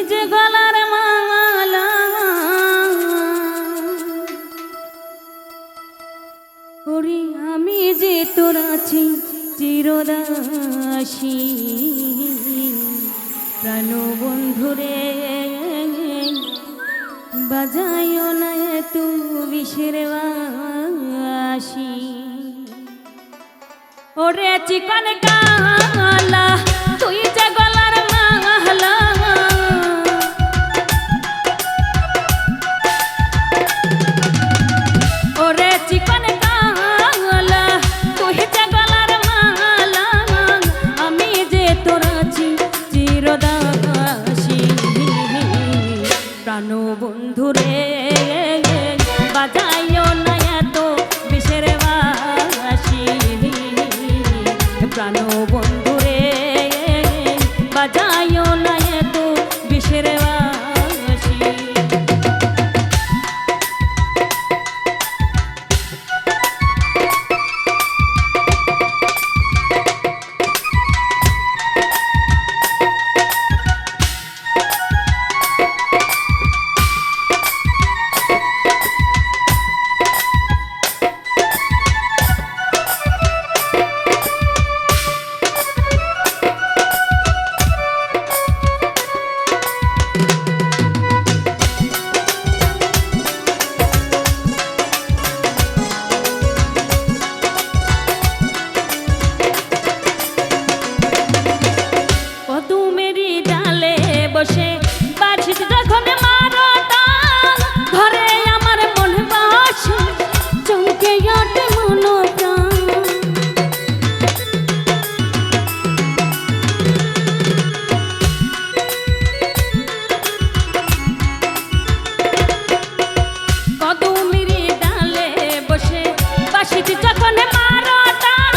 যে গলার মালা ওরে আমি যে তোর আছি চিরদাসী প্রাণ বন্ধুরে বাজাইও না তু বিষের বাসি ওরে চিকন কালা তুই যে গলার মালা ওরে চিকন কালা তুই যে গলার মালা আমি যে তোর আছি চিরদাসী প্রাণ বন্ধুরে বাজাইও না এত বিষের বাসি প্রাণ বন্ধুরে বাজাইও না এত বিষের বাসি বসে বাঁশিতে যখন মারো তাল ঘরে আমার মন বাসে চমকে ওঠে মনোপ্রাণ কদমের ডালে বসে বাঁশিতে যখন মারো তাল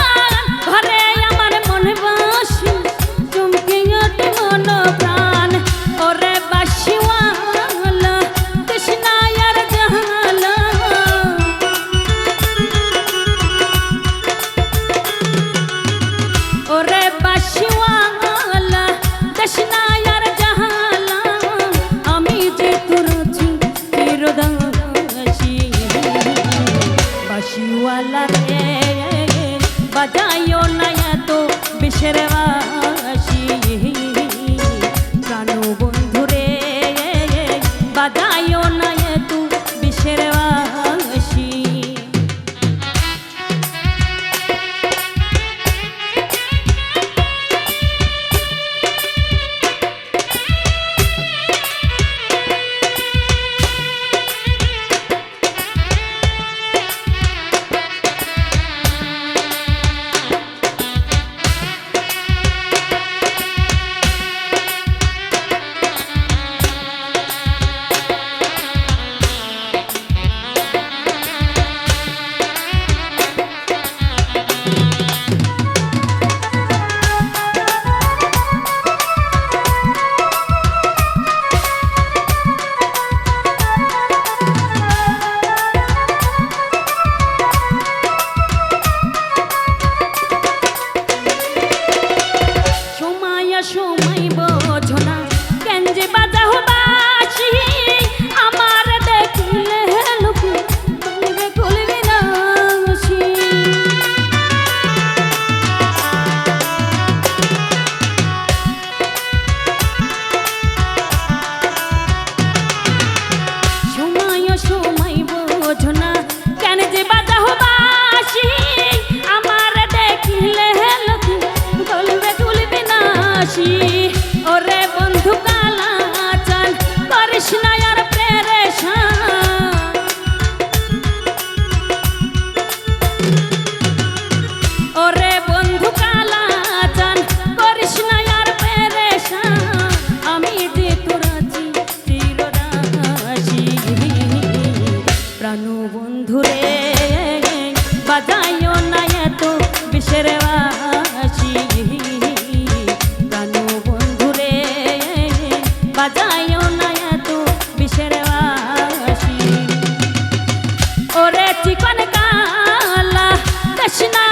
ঘরে আমার মন বাসে চমকে ওঠে মনোপ্রাণ ওরে বাঁশিওয়ালা কৃষ্ণায়ার জালা ওরে বাঁশিওয়ালা কৃষ্ণায়ার জালা আমি যে তোর আছি চিরদাসী বাঁশিওয়ালা রে বাজাইও না এত বিষের বাসি প্রাণ বন্ধুরে বাজাইও না এত বিষের বাসি সময় বোঝো না কেন যে বাজাও বাঁশি আমার দেখলে লোক বলবে বলবে না সময় বোঝো না কেন যে বাজাও বাঁশি আমার দেখলে লোক বলবে বলবে না ওরে বন্ধু কালা চান করিস না আর পেরেশান ওরে বন্ধু কালা চান করিস না আর পেরেশান আমি যে তোর আছি চিরদাসী প্রাণ বন্ধুরে বাজাইও না এত বিষের বাসি বাজাইও না এত বিষের বাসি ওরে চিকন কালা কৃষ্ণা